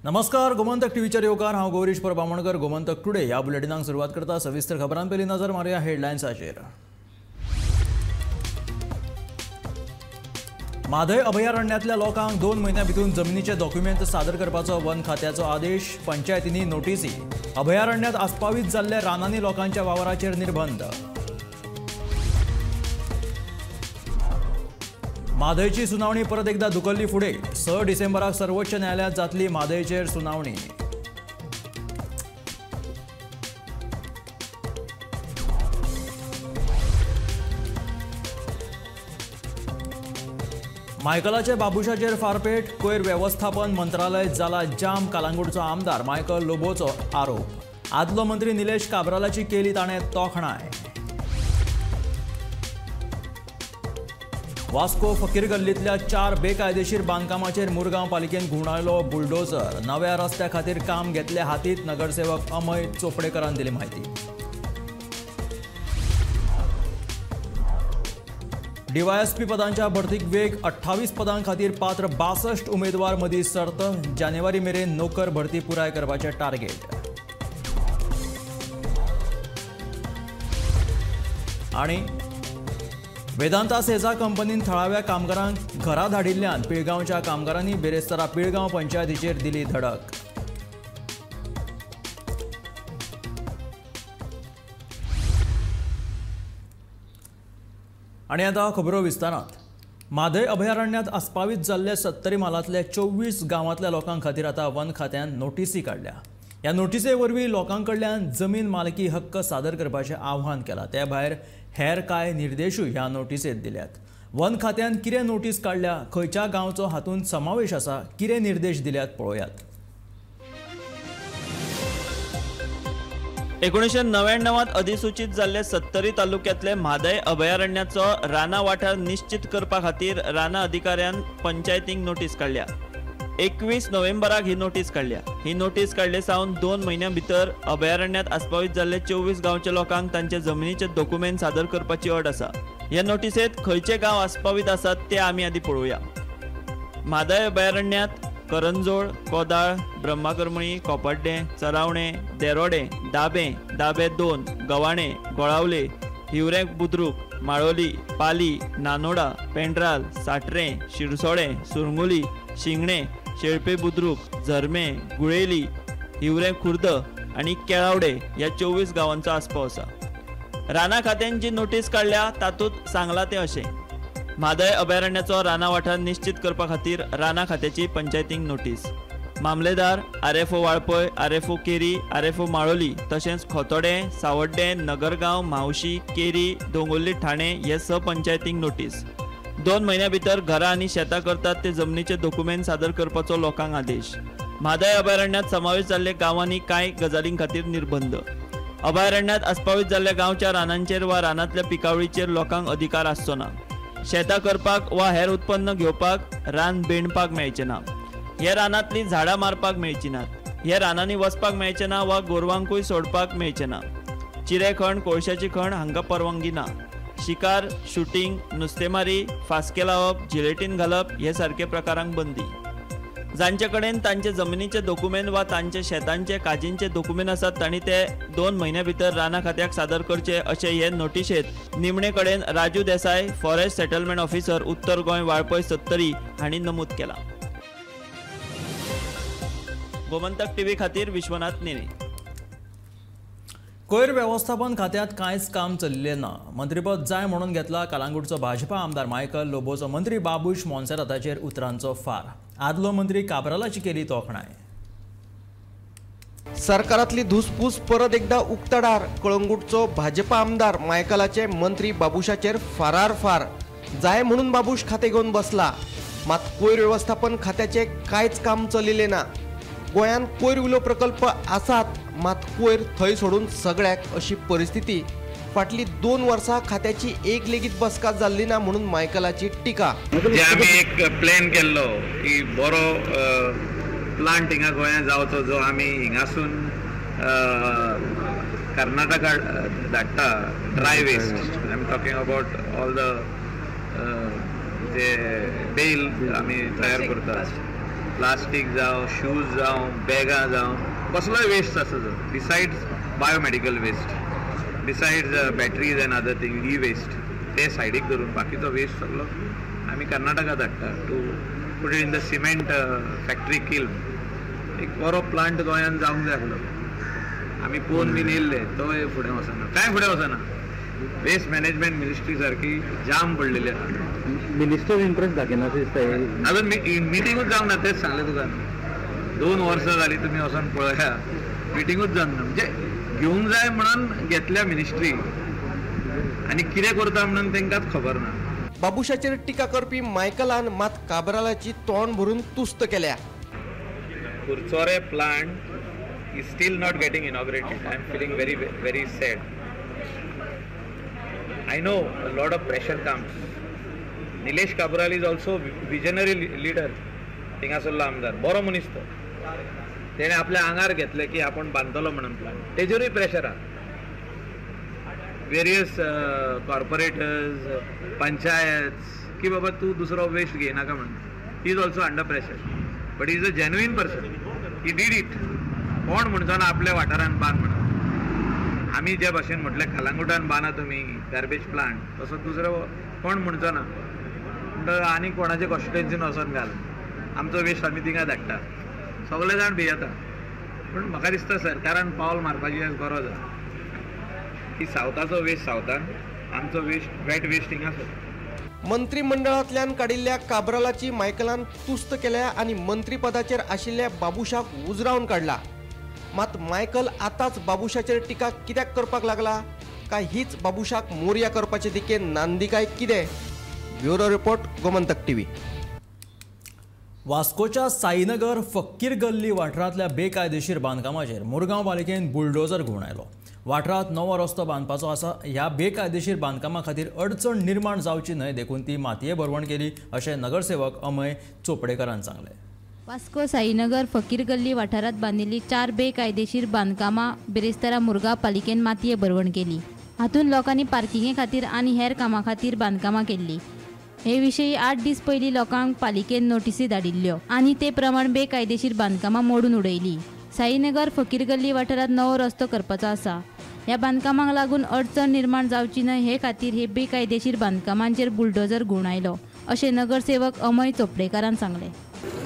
नमस्कार, गोमंतक टीव्हीच्या येवकार हांव गौरीश परबामणकर. गोमंतक टुडे ह्या बुलेटिनाक सुरवात करता. सविस्तर खबरां पयलीं नजर मारया हेडलायन्साचेर. म्हादय अभयारण्यातल्या लोकांक 2 म्हयन्यां भितर जमनीचे डॉक्युमेंट सादर करपाचो वन खात्याचो आदेश. पंचायतींनी नोटीसी. अभयारण्यात आस्पावीत जाल्ल्या रानांनी लोकांच्या वावराचेर निर्बंध. म्हादयची सुनावणी परत एकदा धुकल्ली फुडें. 6 डिसेंबराक सर्वोच्च न्यायालयात जातली म्हादयचेर सुनावणी. मायकलाचे बाबुशाचेर फारपेट. कोयर वेवस्थापन मंत्रालय जाला जाम. कालांगूटचो आमदार मायकल लोबोचो आरोप. आदलो मंत्री निलेश काब्रालाची केली ताणें तोखणाय. वास्को फकीर गल्लीतल्या 4 बेकायदेशीर बांदकामाचेर मुरगांव पालिकेन घुवडायलो बुलडोजर. नव्या रस्त्या खातीर काम घेतले हातीत. नगरसेवक अमय चोपडेकरान दिली माहिती. डीवायएसपी पदांच्या भरतीक वेग. 28 पदां खातीर पात्र 62 उमेदवार मदीं सर्त. जानेवारी मेरेन नोकर भरती पुराय करपाचे टार्गेट. आणि वेदांता सेजा कंपनीन थळाव्या कामगारांक घरा धाडिल्ल्यान पिळगांवच्या कामगारांनी बेरेस्तारा पिळगांव पंचायतीचेर दिली धडक. आणि आता खबरो विस्तारात. म्हादय अभयारण्यात आस्पावीत जाल्ल्या 70 मालांतल्या 24 गांवांतल्या लोकां खातीर आता वन खात्यान नोटीसी काडल्या. ह्या नोटीसे वरवीं लोकांकडल्यान जमीन मालकी हक्क सादर करपाचें आव्हान केलां. त्या भायर हेर कांय निर्देशूय ह्या नोटीसेंत दिल्यात. वन खात्यान कितें नोटीस काडल्या, खंयच्या गांवचो हातूंत समावेश आसा, कितें निर्देश दिल्यात पळोवयात. 1999 अधिसूचित जाल्ले 70 तालुक्यांतले म्हादय अभयारण्याचो राना वाठार निश्चित करपा खातीर राना अधिकाऱ्यान पंचायतींक नोटीस काडल्या. 21 नोव्हेंबराक ही नोटीस काडल्या. ही नोटीस काडले सावन 2 म्हयन्यां भितर अभयारण्यात आस्पावीत जाल्ले 24 गांवच्या लोकांक तांचे जमनीचे डॉक्युमेंट सादर करपाची अट आसा. ह्या नोटीसेंत खंयचे गांव आस्पावीत आसात ते आमी आदी पळोवया. म्हादय अभयारण्यात करंजोळ, कोदाळ, ब्रह्माकरमळी, कोपड्डे, चरावणे, देरोडे, दाबे, दाबे 2, गवाणे, गोळावले, हिवरे बुद्रुक, माळोली, पाली, नानोडा, पेंड्राल, साटरे, शिरसोळे, सुरंगुली, शिंगणे, शेळपे बुद्रुक, झरमे, गुळेली, हिवरे खुर्द आणि केळावडे ह्या 24 गांवांचो आस्पाव आसा. राना खात्यान जी नोटीस काडल्या तातूंत सांगला ते अशें. म्हादय अभयारण्याचो राना वाठार निश्चित करपा खातीर राना खात्याची पंचायतींक नोटीस. मामलेदार, RFO Valpoi, RFO Keri, RFO Maloli तशेंच खोतोडे, सावड्डे, नगरगांव, मावशी, केरी, दोंगुल्ली, ठाणे हे 6 पंचायतींक नोटीस. 2 म्हयन्यां भितर घरां आनी शेतां करतात ते जमनीचे डॉक्युमेंट सादर करपाचो लोकांक आदेश. म्हादय अभयारण्यात समावेश जाल्ले गांवांनी कांय गजालीं खातीर निर्बंध. अभयारण्यात आस्पावीत जाल्ल्या गांवच्या रानांचेर वा रानांतल्या पिकावळीचेर लोकांक अधिकार आसचो ना. शेतां करपाक वा हेर उत्पन्न घेवपाक रान बेंडपाक मेळचें ना. हे रानांतलीं झाडां मारपाक मेळचीं नात. हे रानांनी वचपाक मेळचें ना वा गोरवांकूय सोडपाक मेळचें ना. चिरे खण, कोळशाची खण हांकां परवानगी ना. शिकार, शूटिंग, नुस्तेमारी, फासके लावप, जिलेटीन घालप हे सारके प्रकारांक बंदी. जांचे कडेन तांचे जमनीचे डॉक्युमेंट वा तांचे शेतांचे काजींचे डॉक्युमेंट आसात तांणी ते 2 म्हयन्यां भितर राना खात्याक सादर करचे अशें हे नोटीशेंत निमणे कडेन राजू देसाय, फॉरेस्ट सेटलमेंट ऑफिसर, उत्तर गोंय, वाळपय 70 हांणी नमूद केलां. गोमंतक टीव्ही खातीर विश्वनाथ नेने. कोयर वेवस्थापन खात्यात कांयच काम चल्लें ना. मंत्रीपद जाय म्हणून घेतला. कालांगूटचो भाजपा आमदार मायकल लोबोचो मंत्री बाबूश मोन्सेराताचेर उतरांचो फार. आदलो मंत्री काब्रालाची केली तोखणाय. सरकारातली धुसफूस परत एकदा उक्तडार. कळंगूटचो भाजपा आमदार मायकलाचे मंत्री बाबुशाचेर फार. जाय म्हणून बाबूश खाते घेवन बसला. मात कोयर वेवस्थापन खात्याचे कांयच काम चलिल्लें ना. गोंयांत कोयर उलो प्रकल्प आसात मात कोयर थंय सोडून सगळ्याक अशी परिस्थिती. फाटली 2 वर्सां खात्याची एक लेगीत बसका जाल्ली ना म्हणून मायकलाची टिका. आमी एक प्लॅन केल्लो की बरो प्लांट हिंगा गोंयांत जावचो जो आमी हिंगासून कर्नाटका धाडटा dry waste. I am talking about all the जे बेल आमी तयार करतात प्लास्टीक जावं, शूज जावं, बॅगां जावं, कसलोय वेस्ट आसा जो besides biomedical waste, besides batteries and other thing, e waste, ते सायडीक धरून बाकीचो वेस्ट सगळो आमी कर्नाटका धाडटा to put it in the cement factory kiln. एक बरो प्लांट गोंयांत जावंक जाय आसलो. आमी पोवन बीन येयल्ले, तोय फुडें वचना, कांय फुडें वचना. वेस्ट मॅनेजमेंट मिनिस्ट्री सारकी जाम पडलेली आसा. मिनिस्टर इंटरेस्ट दाखयना दिसता. अजून मिटिंगूच जावंक ना, तेच सांगलें तुका. 2 वर्सां जालीं तुमी वचोन पळया, मिटिंगूच जावंक ना. म्हणजे घेवंक जाय म्हणून घेतल्या मिनिस्ट्री आनी कितें करता म्हणून तेंकांच खबर ना. बाबुशाचेर टिका करपी मायकलान मात काबरालाची तोंड भरून तुस्त केल्या. कुरचोरे plant is still not getting inaugurated. I am feeling very, very sad. I know a lot of pressure comes. Nilesh Kabral is also visionary leader. थिंगासरलो आमदार, बरो मनीस तो. तेणे आपल्या आंगार घेतले की आपण बांदतलो म्हणून प्लांट. तेजेरूय प्रेशर आहा. वेरियस कॉर्पोरेटर्स, पंचायत की बाबा तू दुसरो वेस्ट घे नाका म्हणून. He is also under pressure. But he is a genuine person. He did it. कोण म्हणचो ना आपल्या वाठारान बांद म्हणून. आमी जे भाशेन म्हटलें कलांगुटान बांदा तुमी गार्बेज प्लांट, तसो दुसरो कोण म्हणचो ना. म्हणटा आनी कोणाचे कॉन्स्टिट्युएन्सीन वचोन घाल, आमचो वेस्ट आमी थिंगा धाडटा. सगळे जाण भियेता. पूण म्हाका दिसता सरकारान पावल मारपाची गरज आसा की सावथाचो वेस्ट सावथान, आमचो वेस्ट वेट वेस्ट हिंगासर. मंत्रिमंडळांतल्यान काडिल्ल्या काबरालाची मायकलान तुस्त केल्या आनी मंत्रीपदाचेर आशिल्ल्या बाबुशाक उजरावन काडला. मात मायकल आतांच बाबुशाचेर टिका कित्याक करपाक लागला? काय हीच बाबुशाक मोरया करपाचे दिकेन नांदी काय कितें? Bureau report, Gomantak TV. वास्कोच्या साईनगर फकीर गल्ली वाठारांतल्या बेकायदेशीर बांदकामाचेर मुरगांव पालिकेन बुलडोजर घेवन आयलो. वाठारांत नवो रस्तो बांदपाचो आसा. ह्या बेकायदेशीर बांदकामा खातीर अडचण निर्माण जावची न्हय देखून ती मातये भरवण केली अशें नगरसेवक अमय चोपडेकरान सांगलें. वास्को साईनगर फकीर गल्ली वाठारात बांदिल्ली 4 बेकायदेशीर बांदकामां बिरेस्तारा मुरगांव पालिकेन मातये भरवण केली. हातूंत लोकांनी पार्किंगे खातीर आनी हेर कामां खातीर बांदकामां केल्ली. हे विशयी 8 दीस पयलीं लोकांक पालिकेन नोटीसी धाडिल्ल्यो आनी ते प्रमाण बेकायदेशीर बांदकामां मोडून उडयली. साईनगर फकीर गल्ली वाठारात नवो रस्तो करपाचो आसा. ह्या बांदकामांक लागून अडचण निर्माण जावची न्हय हे खातीर हे बेकायदेशीर बांदकामांचेर बुलडोजर घेवन आयलो अशें नगरसेवक अमय चोपडेकारान सांगलें.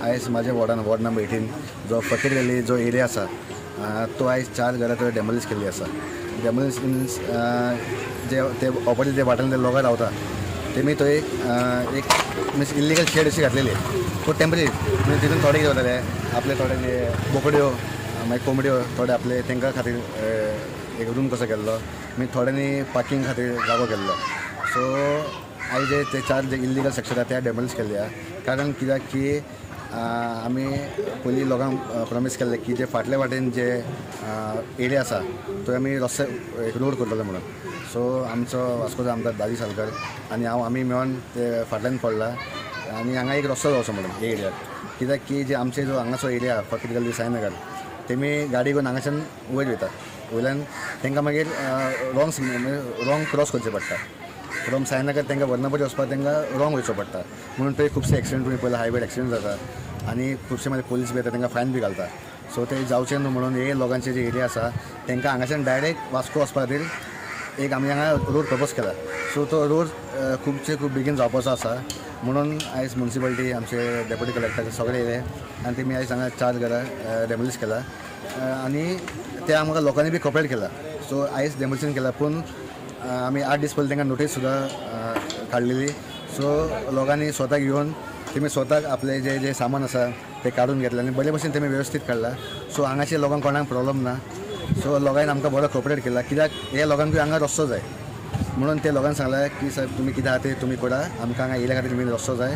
आयज माझ्या वॉर्डान वॉर्ड नंबर 18 जो फकीर गल्ली जो एरिया आसा तो आयज 4 घरां थंय डेमोलिश केल्ली आसा. डेमोलिश मिन्स जे ते ऑपोजीट जे वाठारांत ते लोक रावता तेमी थंय एक मिन्स इल्लिगल शेड अशी घातलेली. तो टेम्पररी म्हणजे तितून थोडे कितें जाताले आपले थोडे जे बोकड्यो मागीर कोंबड्यो थोडे आपले तेंका खातीर एक रूम कसो केल्लो. मागीर थोड्यांनी पार्किंग खातीर जागो केल्लो. सो आयज ते 4 जे इल्लिगल सेक्शन आसा ते डेमोलिश केल्ले आहा. कारण कित्याक की आमी पयलीं लोकांक प्रॉमीस केल्ले की जे फाटल्या वाटेन जे एरिया आसा तो आमी रस्ते एक रोड करतले म्हणून. सो आमचो वास्कोचो आमदार दाजी सालकर आनी हांव आमी मेळोन ते फाटल्यान पडला आनी हांगा एक रस्तो जावचो म्हणून हे एरियाक. कित्याक की जे आमचे जो हांगाचो एरिया फकीर गल्ली साईनगर तेमी गाडी घेवन हांगाच्यान वयर वयता. वयल्यान तांकां मागीर रॉंग क्रॉस करचें पडटा. फ्रॉम साईनगर तांकां वर्नापटी वचपाक तांकां रॉंग वयचो पडटा. म्हणून थंय खुबशे एक्सिडेंट तुमी पळयला हायवे एक्सिडेंट जाता आनी खुबशे मागीर पुलीस बी येता तांकां फायन बी घालता. सो ते जावचें न्हू म्हणून हे लोकांचे जे एरिया आसा तांकां हांगाच्यान डायरेक्ट वास्को वचपा खातीर एक आमी हांगा रोड प्रपोज केला. सो तो रोड खूब बेगीन जावपाचो आसा म्हणून आयज म्युनिसिपालिटी आमचे डेप्युटी कलेक्टर सगळे येयले आनी तेमी आयज हांगा 4 घरां डेमोलिश केला आनी ते आमकां लोकांनी बी कॉपरेट केला. सो आयज डेमोलिशन केला पूण आमी 8 दीस पयलीं तांकां नोटीस सुद्दां काडलेली. सो लोकांनी स्वताक येवन तेमी स्वताक आपले जे सामान आसा ते काडून घेतले आनी बरे भशेन तेमी वेवस्थीत काडला. सो हांगाचे लोकांक कोणाक प्रॉब्लम ना. सो लोकांनी आमकां बरो कॉपरेट केला कित्याक हे लोकांकूय हांगा रस्तो जाय म्हणून ते लोकांक सांगला की साहेब तुमी कितें आहा ते तुमी करा आमकां हांगा येयल्या खातीर तुमी रस्तो जाय.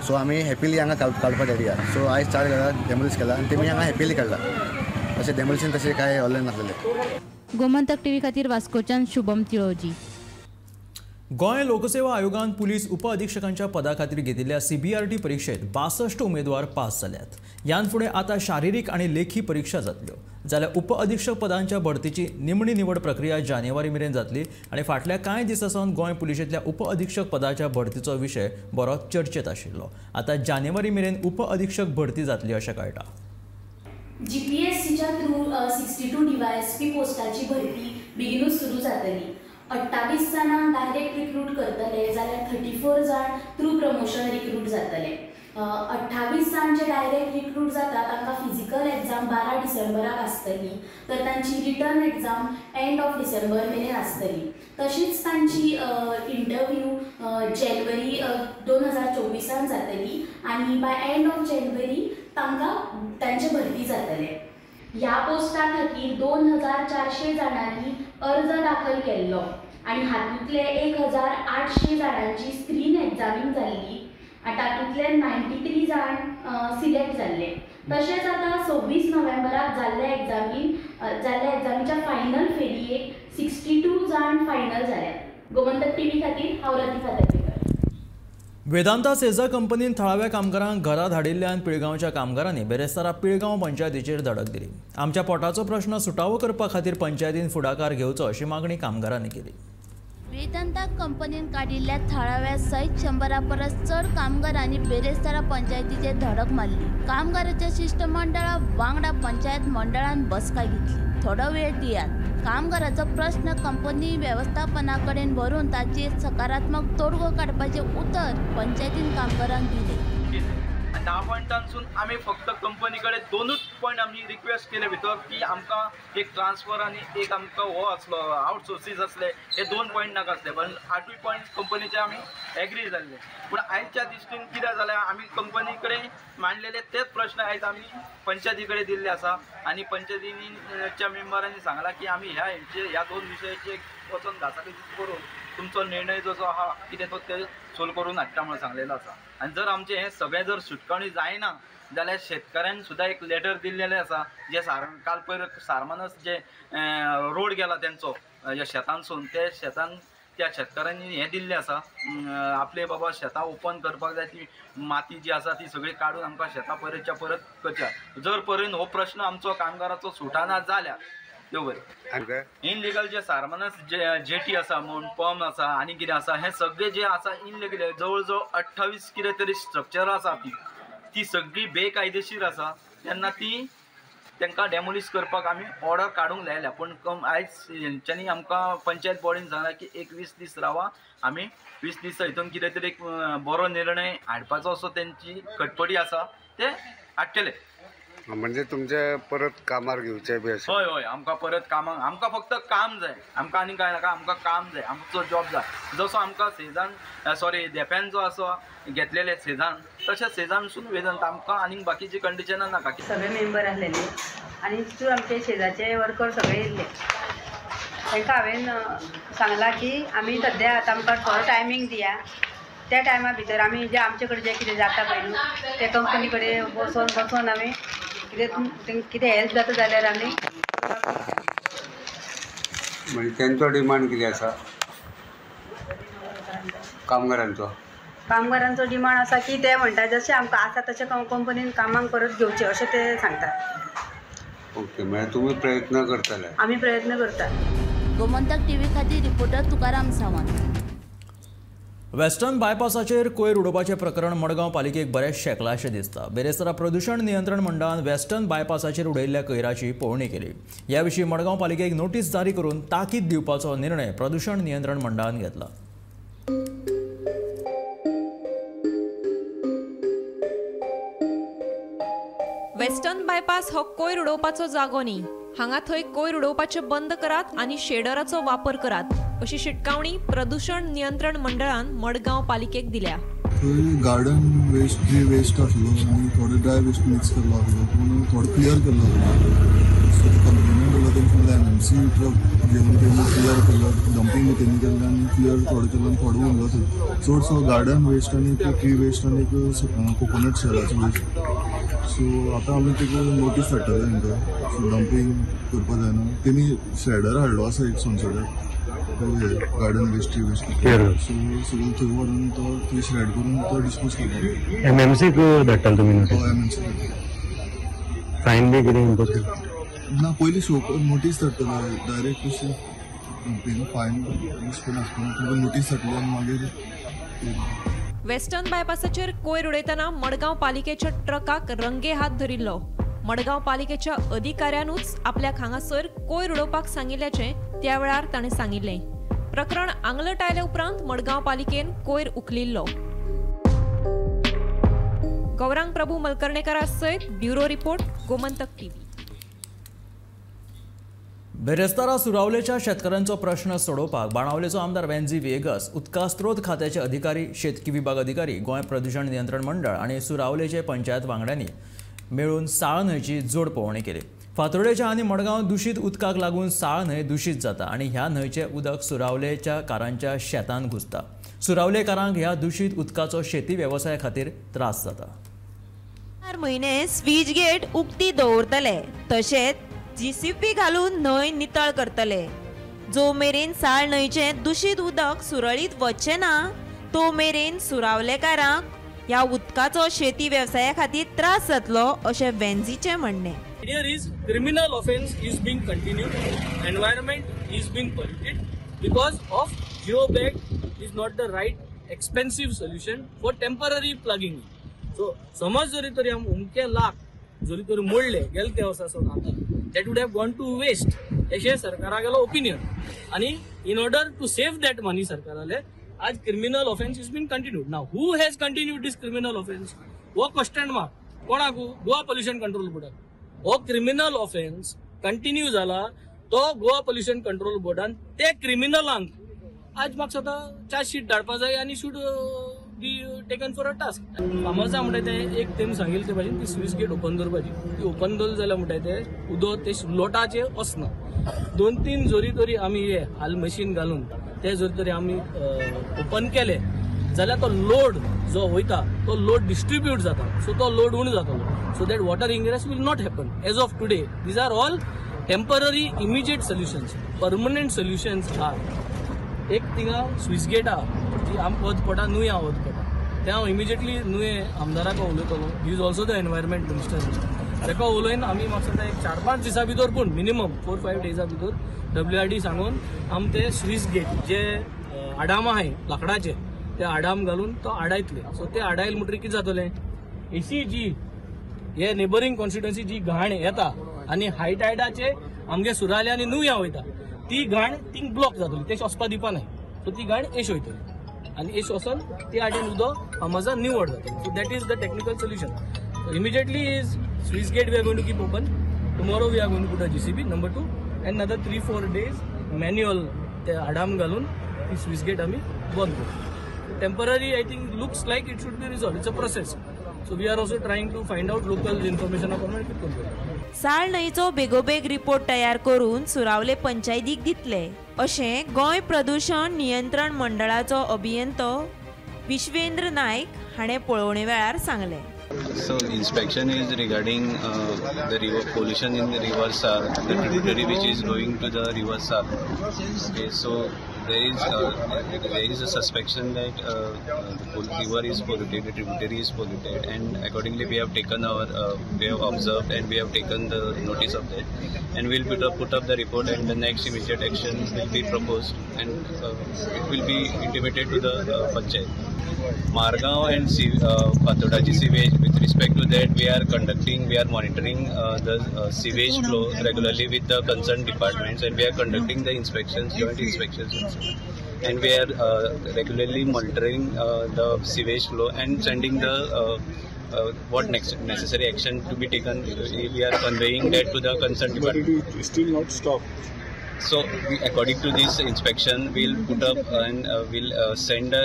सो आमी हॅपिली हांगा काडपाक रेडी आहा. सो आयज 4 घरां डेमोलिश केला आनी तेमी हांगा हॅपिली काडला. अशें डेमोलिशन तशें कांय व्हडलें नासलेलें. गोमंतक टीव्ही खातीर वास्कोच्यान शुभम तिळोजी. गोंय लोकसेवा आयोगान पुलीस उप अधीक्षकांच्या पदा खातीर घेतिल्ल्या CBRT परीक्षेत 62 उमेदवार पास जाल्यात. यान फुडें आतां शारिरीक आनी लेखी परीक्षा जातल्यो. जाल्यार उप अधीक्षक पदांच्या भरतीची निमणी निवड प्रक्रिया जानेवारी मेरेन जातली आनी फाटल्या कांय दिसांसावन गोंय पुलिशेंतल्या उप अधीक्षक पदाच्या भरतीचो विशय बरो चर्चेत आशिल्लो. आतां जानेवारी मेरेन उप अधीक्षक भरती जातली अशें कळटा. GPSCच्या थ्रू 62 DYSP पोस्टाची भरती बेगीनूच सुरू जातली. 28 जाणांक डायरेक्ट रिक्रूट करतले जाल्यार 34 जाण थ्रू प्रमोशन रिक्रूट जातले. 28 जाण जे डायरेक्ट रिक्रूट जाता तांकां फिजिकल एग्जाम 12 डिसेंबराक आसतली, तर तांची return exam end of December मेरेन आसतली. तशीच तांची इंटरव्यू जानेवारी 2024 जातली आनी बाय एंड ऑफ जानेवारी तांकां तांचे भरती जातले. ह्या पोस्टा खातीर 2400 जाणांनी अर्ज दाखल केल्लो आनी हातूंतले 1800 जाणांची स्क्रीन एग्जामींग जाल्ली आनी तातूंतले 93 जाण सिलेक्ट जाल्ले. तशेंच आतां 26 नोव्हेंबराक जाल्ल्या एग्जामीच्या फायनल फेरयेक 62 जाण फायनल जाल्यात. गोमंतक TV खातीर हांव रतिका दर्वेकर. वेदांता सेजा कंपनीन थळाव्या कामगारांक घरा धाडिल्ल्यान पिळगांवच्या कामगारांनी बेरेस्तारा पिळगांव पंचायतीचेर धडक दिली. आमच्या पोटाचो प्रश्न सुटावो करपा खातीर पंचायतीन फुडाकार घेवचो अशी मागणी कामगारांनी केली. वेदांता कंपनीन काडिल्ल्या थळाव्या सयत 100 परस चड कामगारांनी बेरेस्तारा पंचायतीचेर धडक मारली. कामगारांच्या शिष्टमंडळा वांगडा पंचायत मंडळान बसका घेतली. थोडो वेळ दियात. कामगारांचो प्रश्न कंपनी वेवस्थापना कडेन व्हरून ताची सकारात्मक तोडगो काडपाचे उतर पंचायतीन कामगारांक दिले. 10 पॉयंटांसून आमी फक्त कंपनी कडेन 2च पॉयंट आमी रिक्वेस्ट केले भितर की आमकां एक ट्रान्सफर आनी एक आमकां हो आसलो आउटसोर्सीस आसले, हे 2 पॉयंट नाका आसले, पण 8वी पॉयंट कंपनीचे आमी एग्री जाल्ले. पूण आयच्या दिश्टीन कितें जालें, आमी कंपनी कडेन मांडलेले तेच प्रश्न आयज आमी पंचायती कडेन दिल्ले आसा आनी पंचायतीच्या मेंबरांनी सांगला की आमी ह्या 2 विशयाचे वचून घासाघीस करून तुमचो निर्णय जो आहा कितें तो ते सोल्व करून हाडटा म्हणून सांगलेलो आसा. आनी जर आमचें हें सगळें जर सुटकावणी जायना जाल्यार शेतकऱ्यांक सुद्दां एक लेटर दिल्लेलें आसा, जे काल पयर सारमानस जे रोड गेला तेंचो शेतांसून, ते शेतान त्या शेतकऱ्यांनी हें दिल्लें आसा, आपले बाबा शेतां ओपन करपाक जाय, ती माती जी आसा ती सगळी काडून आमकां शेतां परतच्या परत करच्या. जर पर्यंत हो प्रश्न आमचो कामगाराचो सुटाना जाल्यार इनलिगल जे सारमानस जेटी आसा म्हूण पम आसा आनी कितें आसा, हे सगळे जे आसा इनलिगल जवळ जवळ 28 कितें तरी स्ट्रक्चर आसा ती सगळी बेकायदेशीर आसा. तेन्ना ती तांकां डेमोलिश करपाक आमी ऑर्डर काडूंक लायल्या. पूण आयज हेंच्यांनी आमकां पंचायत बॉडीन सांगला की 20 दीस रावा, आमी 20 दीस हितून कितें तरी एक बरो निर्णय हाडपाचो असो तेंची खटपटी आसा, ते हाडटले. म्हणजे तुमचे परत कामार घेवचे बी अशें? हय, आमकां परत कामाक, आमकां फक्त काम जाय, आमकां आनी कांय नाका, आमकां काम जाय, आमचो जॉब जाय. जसो आमकां देप्यान जो आसा घेतलेले सेजान, तशें सेजानसून वेदन आमकां आनी बाकीची कंडिशनां नाका. सगळे मेंबर आसलेले आनी तितून आमचे शेजारचे वर्कर सगळे येयल्ले. तांकां हांवें सांगलां की आमी सद्या आतां आमकां थोडो टायमींग दिया, त्या टायमा भितर आमी जे आमचे कडेन जें कितें जाता पळय न्हू ते कंपनी कडेन बसोन आमी कितें हेल्प जाता जाल्यार आमी. म्हणजे तेंचो डिमांड कितें आसा कामगारांचो डिमांड आसा की ते म्हणटा जशें आमकां आसा तशें कंपनीन कामाक परत घेवचें अशें ते सांगतात. ओके, म्हणजे तुमी प्रयत्न करतले? आमी प्रयत्न करता. गोमंतक TV खातीर रिपोर्टर तुकाराम सावंत. वेस्टर्न बायपासाचेर कोयर उडोवपाचें प्रकरण मडगांव पालिकेक बरेच शेकला अशें दिसता. बेरेस्तारा प्रदूषण नियंत्रण मंडळान वेस्टर्न बायपासाचेर उडयल्ल्या कोयराची पळोवणी केली. ह्या विशीं मडगांव पालिकेक नोटीस जारी करून ताकीद दिवपाचो निर्णय प्रदूषण नियंत्रण मंडळान घेतला. वेस्टर्न बायपास हो कोयर उडोवपाचो जागो न्ही. हांगा थंय कोयर उडोवपाचें बंद करात आनी शेडराचो वापर करात अशी शिटकावणी प्रदूषण नियंत्रण मंडळान मडगांव पालिकेक दिल्या. गार्डन वेस्ट ट्री वेस्ट आसलो आनी थोडो ड्राय वेस्ट मिक्स केल्लो आसलो, पूण थोडो क्लियर केल्लो सो कंप्लेन केलो तेंचे MMC ट्रक घेवन तेणी क्लियर केलो, डंपींग तेणी केल्लें आनी क्लियर थोडो केलो आनी थोडो उरलो थंय. चडसो गार्डन वेस्ट आनी ट्री वेस्ट आनी कोकोनट शेडाचो वेस्ट. सो आतां आमी तेका नोटीस धाडटले तांकां, सो डंपींग करपा जायना. तेणी शेडर हाडलो आसा एक संसोड्याक, गार्डन वेस्ट वेस्ट सो सगळं थंय व्हरून तो थंय श्रेड करून तो डिस्पोज करता. MMCक धाडटाले तुमी नोटीस? MMC फायन बी कितें इम्पोज करता? ना पयलीं शो नोटीस धाडटले डायरेक्ट अशें फायन तुमकां नोटीस धाडटले आनी मागीर. वेस्टर्न बायपासाचेर कोयर उडयतना मडगांव पालिकेच्या ट्रकाक रंगे हात धरिल्लो. मडगांव पालिकेच्या अधिकाऱ्यानूच आपल्याक हांगासर कोयर उडोवपाक सांगिल्ल्याचे त्या वेळार ताणें सांगिल्लें. प्रकरण आंगलट आयले उपरांत मडगांव पालिकेन कोयर उखलिल्लो. गौरांग प्रभू मलकर्णेकारा सयत ब्युरो रिपोर्ट, गोमंतक टीव्ही. बेरेस्तारा सुरावलेच्या शेतकऱ्यांचो प्रश्न सोडोवपाक बाणावलेचो आमदार वेन्झी वेगस, उदका स्त्रोत खात्याचे अधिकारी, शेतकी विभाग अधिकारी, गोंय प्रदूषण नियंत्रण मंडळ आनी सुरावलेचे पंचायत वांगड्यांनी मेळून साळ न्हंयची जोड पळोवणी केली. फातोर्डेच्या आनी मडगांव दूषित उदकाक लागून साळ न्हंय दूषित जाता आनी ह्या न्हंयचे उदक सुरावलेच्या कारांच्या शेतांत घुसता. सुरावलेकारांक ह्या दूषित उदकाचो शेती वेवसाया खातीर त्रास जाता. 4 म्हयने स्विच गेट उक्ती दवरतले, तशेंच JCB घालून न्हंय नितळ करतले. जो मेरेन साळ न्हंयचें दूषित उदक सुरळीत वच्चें ना तो मेरेन सुरावलेकारांक ह्या उदकाचो शेती वेवसाया खातीर त्रास जातलो अशें वेन्झीचें म्हणणें. Here is criminal offence is being continued, environment is being polluted because of geobag is not the right expensive solution for temporary plugging. So समज जरी तरी हम उमके लाख जरी तरी मोडले गेले ते वर्सासून आता that would have gone to waste अशें सरकारागेलो ओपिनियन आनी in order to save that money सरकाराले आज criminal offence is being continued. Now who has continued this criminal offence? वो क्वेश्चन मार्क कोणाकू? गोवा पोल्युशन कंट्रोल बोर्डाक. हो क्रिमिनल ऑफेन्स कंटिन्यू जाला तो Goa pollution control बोर्डान ते क्रिमिनलांक आज म्हाका स्वता चार्जशीट धाडपा जाय आनी should be taken for a task. फार्मर्सा म्हणटा ते एक तेम सांगिल्ले ते भाशेन ती स्विच गेट ओपन करपाची. ती ओपन दवरली जाल्यार म्हणटा ते उदक ते लोटाचे वचना. 2-3 जोरी तरी आमी हे हाल मशीन घालून ते जोरी तरी आमी ओपन केले जाल्यार तो लोड जो वयता तो लोड डिस्ट्रीब्यूट जाता. सो तो लोड उणो जातलो. So that water ingress will not happen. As of today, these are all temporary, immediate solutions. Permanent solutions are. एक थिंगा स्विच गेट आहा जी आमकां वच पडटा न्हूय हांव वच पडटा तें हांव इमिजिएटली न्हूय आमदाराक उलयतलो. ही is also the environment minister. ताका उलयन आमी म्हाका सांगता एक 4-5 दिसां भितर पूण मिनिमम 4-5 डेजा भितर WRD सांगून आमी ते स्विच गेट जे आडाम आहाय लाकडाचे ते आडाम घालून तो आडायतले. सो ते आडायल म्हणटरी कितें जातलें एसी जी हे नेबरिंग कॉन्स्टिट्युएन्सी जी घाण येता आनी हाय टायडाचे आमगे सुराले आनी न्हूय वयता ती घाण थिंग ब्लॉक जातली. ते वचपा दिवपा न्हय. सो ती घाण एश वयतली आनी एश वचोन ती आडेन उदक फार्मर्सान निवड जातली. So that is the technical solution. Immediately is switch gate we are going to keep open. Tomorrow we are going to put a JCB. Number 2 and another 3-4 days manual ते आडाम घालून ती स्विच गेट आमी बंद करू. Temporary I think looks like it should be resolve. It's a process. So we are also trying to find out local information upon it. साळ न्हंयचो बेगोबेग report तयार करून सुरावले पंचायतीक दितले अशें गोंय प्रदूषण नियंत्रण मंडळाचो अभियंतो विश्वेंद्र नायक हाणें पळोवणे वेळार सांगलें. So inspection is regarding the river pollution in the river Sar, the tributary which is going to the river Sar. Okay, so there is a suspicion that the river is polluted, the tributary is polluted, and accordingly we have taken we have observed and we have taken the notice of that, and we'll put up the report, and the next immediate action will be proposed, and it will be intimated to the panchayat. Margaon and Pathoda sewage. With respect to that, we are monitoring the sewage flow regularly with the concerned departments, and we are conducting the inspections, joint inspections also. And we are regularly monitoring the sewage flow and sending the what necessary action to be taken. We are conveying that to the concerned department. It still not stop. So, according to this inspection, we'll put up and we'll send a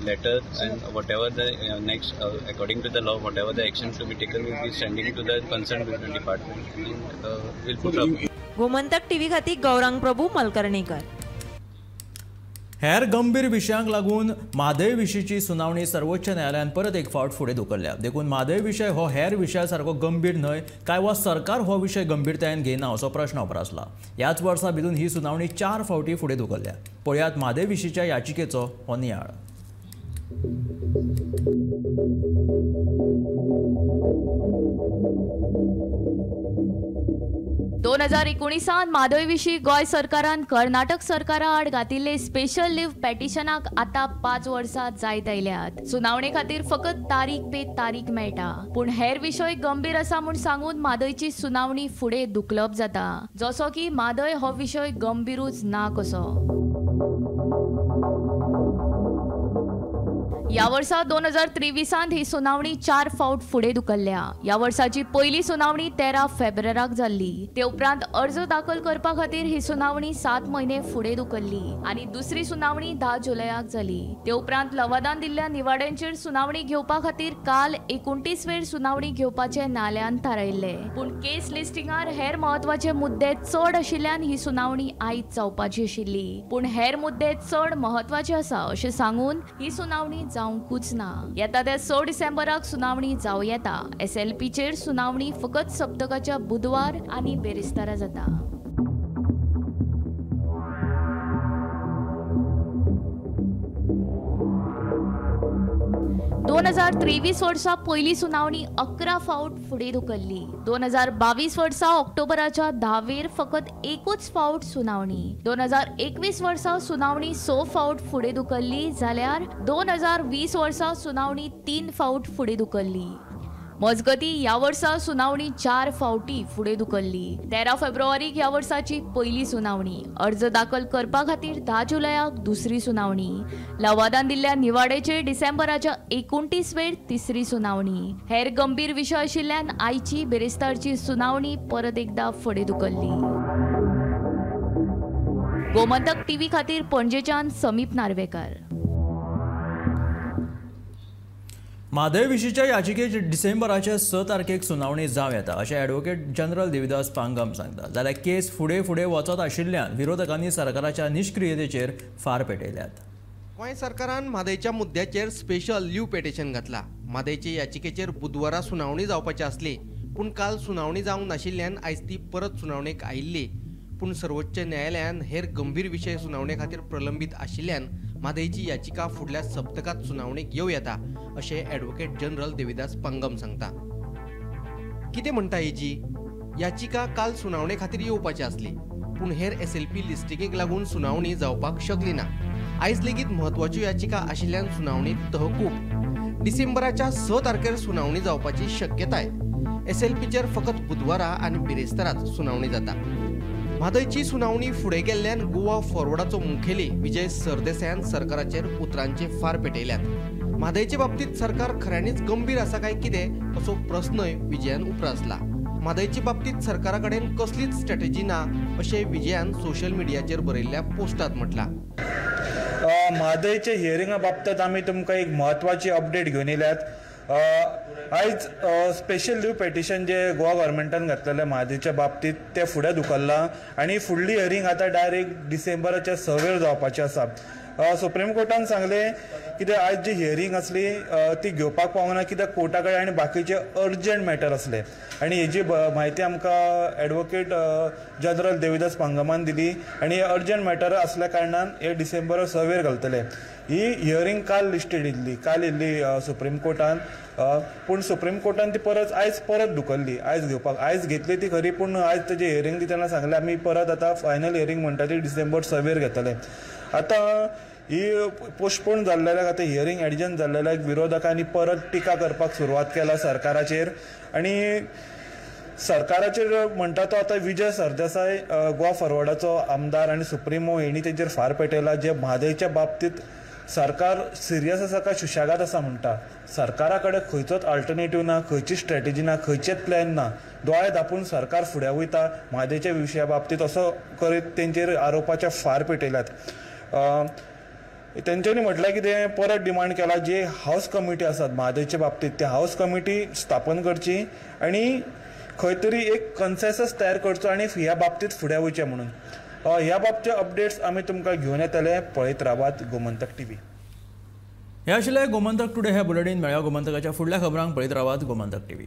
letter, and whatever the next, according to the law, whatever the action to be taken, we'll be sending to the concerned department, and we'll put up. Gomantak TV खातीर गौरांग प्रभू मलकर्णेकर. हेर गंभीर विशयांक लागून म्हादय विशींची सुनावणी सर्वोच्च न्यायालयान परत एक फावट फुडें धुकल्ल्या. देखून म्हादय विशय हो हेर विशया सारको गंभीर न्हय काय वा सरकार हो विशय गंभीरतायेन घेयना असो प्रश्न उप्रासला. ह्याच वर्सा भितून ही सुनावणी 4 फावटी फुडें धुकल्ल्या. पळयात म्हादय विशींच्या याचिकेचो हो नियाळ. 2019 म्हादय विशीं गोंय सरकारान कर्नाटक सरकारा आड घातिल्ले स्पेशल लीव पेटिशनाक आतां 5 वर्सां जायत आयल्यात. सुनावणे खातीर फकत तारीख पे तारीख मेळटा. पूण हेर विशय गंभीर आसा म्हूण सांगून म्हादयची सुनावणी फुडें धुकलप जाता. जसो की म्हादय हो विशय गंभीरूच ना कसो. ह्या वर्सा 2023 ही सुनावणी 4 फावट फुडें धुकल्ल्या. ह्या वर्साची पयली सुनावणी 13 फेब्रुवाराक जाल्ली. ते उपरांत अर्ज दाखल करपा खातीर ही सुनावणी 7 म्हयने फुडें धुकल्ली आनी दुसरी सुनावणी 10 जुलयाक जाली. ते उपरांत लवादान दिल्ल्या निवाड्यांचेर सुनावणी घेवपा खातीर काल 29 वेळ सुनावणी घेवपाचे न्यायालयान थारायल्ले. पूण केस लिस्टिंगार हेर म्हत्वाचे मुद्दे चड आशिल्ल्यान ही सुनावणी आयज जावपाची आशिल्ली. पूण हेर मुद्दे चड म्हत्वाचे आसा अशें सांगून ही सुनावणी जावंकूच ना. येता त्या 6 डिसेंबराक सुनावणी जावं येता. SLPचेर सुनावणी फकत सप्तकाच्या बुधवार आनी बेरेस्तारा जाता. दोन 2023 वर्सा पयली सुनावणी 11 फावट फुडें धुकल्ली. 2022 वर्सा ऑक्टोबराच्या 10 वेर फकत एकूच फावट सुनावणी. 2021 वर्सा सुनावणी 6 फावट फुडें धुकल्ली जाल्यार 2020 वर्सा सुनावणी 3 फावट फुडें धुकल्ली. मजगती ह्या वर्सा सुनावणी 4 फावटी फुडें धुकल्ली. 13 फेब्रुवारीक ह्या वर्साची पयली सुनावणी. अर्ज दाखल करपा खातीर 10 जुलयाक दुसरी सुनावणी. लवादान दिल्ल्या निवाडेचेर डिसेंबराच्या 29 वेळ तिसरी सुनावणी. हेर गंभीर विशय आशिल्ल्यान आयची बेरेस्तारची सुनावणी परत एकदा फुडें धुकल्ली. गोमंतक TV खातीर पणजेच्यान समीप नार्वेकार. म्हादय विशींच्या याचिकेची डिसेंबराच्या 6 तारखेक सुनावणी जावं येता अशें ॲडव्होकेट जनरल देविदास पांगम सांगता. जाल्यार केस फुडें वचत आशिल्ल्यान विरोधकांनी सरकाराच्या निश्क्रियतेचेर फार पेटयल्यात. गोंय सरकारान म्हादयच्या मुद्द्याचेर स्पेशल लीव पेटिशन घातला. म्हादयचे याचिकेचेर बुधवारा सुनावणी जावपाची आसली पूण काल सुनावणी जावंक नाशिल्ल्यान आयज ती परत सुनावणेक आयिल्ली. पूण सर्वोच्च न्यायालयान हेर गंभीर विशय सुनावणे खातीर प्रलंबीत आशिल्ल्यान म्हादयची याचिका फुडल्या सप्तकात सुनावणेक येवं येता अशें ॲडव्होकेट जनरल देविदास पांगम सांगता. कितें म्हणटा ही याचिका काल सुनावणे खातीर येवपाची आसली पूण हेर SLP लिस्टिंगेक लागून सुनावणी जावपाक शकली ना. आयज लेगीत म्हत्वाच्यो याचिका आशिल्ल्यान सुनावणीत तहकूब. डिसेंबराच्या 6 तारखेर सुनावणी जावपाची शक्यताय. SLPचेर फकत बुधवारा आनी बिरेस्ताराच सुनावणी जाता. म्हादयची सुनावणी फुडें गेल्ल्यान गोवा फॉरवर्डाचो मुखेली विजय सरदेसायान सरकाराचेर उतरांचे फार पेटयल्यात. म्हादयचे बाबतींत सरकार खऱ्यांनीच गंभीर आसा काय कितें असो प्रस्नय विजयान उप्रासला. म्हादयचे बाबतींत सरकारा कडेन कसलीच स्ट्रॅटेजी ना अशें विजयान सोशल मिडियाचेर बरयल्ल्या पोस्टात म्हटलां. म्हादयचे हियरिंगा बाबतींत आमी तुमकां एक म्हत्वाची अपडेट घेवन येयल्यात. आयज स्पेशल लीव पेटिशन जे गोवा गव्हर्मेंटान घातलेलें म्हादयच्या बाबतींत ते फुडें धुकल्लां आनी फुडली हियरिंग आतां डायरेक्ट डिसेंबराच्या 6 वेर जावपाची आसा. सुप्रीम कोर्टान सांगलें कित्याक आयज जी हियरिंग आसली ती घेवपाक पावना कित्याक कोर्टा कडेन आनी बाकीचे अर्जंट मॅटर आसले आनी हेजी म्हायती आमकां ॲडव्होकेट जनरल देविदास पांगमान दिली आनी अर्जंट मॅटर आसल्या कारणान हे डिसेंबर 6 वेर घालतले. ही हियरिंग काल लिस्टेड इल्ली सुप्रीम कोर्टान पूण सुप्रीम कोर्टान ती आयज परत धुकल्ली. आयज घेतली ती खरी पूण आयज तेजी हियरिंग दितना सांगलें आमी परत आतां फायनल हियरिंग म्हणटा ती डिसेंबर 6 वेर घेतले. आतां ही पोस्टपोन जाल्लेल्याक आतां हियरिंग एडजन जाल्लेल्याक विरोधकांनी परत टिका करपाक सुरवात केला सरकाराचेर आनी सरकाराचेर म्हणटा तो आतां विजय सरदेसाय गोवा फॉरवर्डाचो आमदार आनी सुप्रिमो हेणी तेजेर फार पेटयला जे म्हादयच्या बाबतींत सरकार सिरियस आसा काय सुशेगाद आसा म्हणटा. सरकारा कडेन खंयचोच अल्टरनेटीव ना, खंयची स्ट्रॅटेजी ना, खंयचेच प्लॅन ना. दोळे धापून सरकार फुडें वयता म्हादयच्या विशया बाबतींत असो करीत तेंचेर आरोपाचे फार पेटयल्यात. तेंच्यांनी म्हटलें की ते परत डिमांड केला जे हाऊस कमिटी आसात म्हादयच्या बाबतींत ते हाऊस कमिटी स्थापन करची आनी खंय तरी एक कन्सेन्सस तयार करचो आनी ह्या बाबतींत फुडें वयचें म्हणून ह्या बाबचे अपडेट्स आमी तुमकां घेवन येतले. पळयत रावात गोमंतक TV. हे आशिल्ले गोमंतक टुडे हे बुलेटिन. मेळ्या गोमंतकाच्या फुडल्या खबरांक पळयत रावात गोमंतक TV.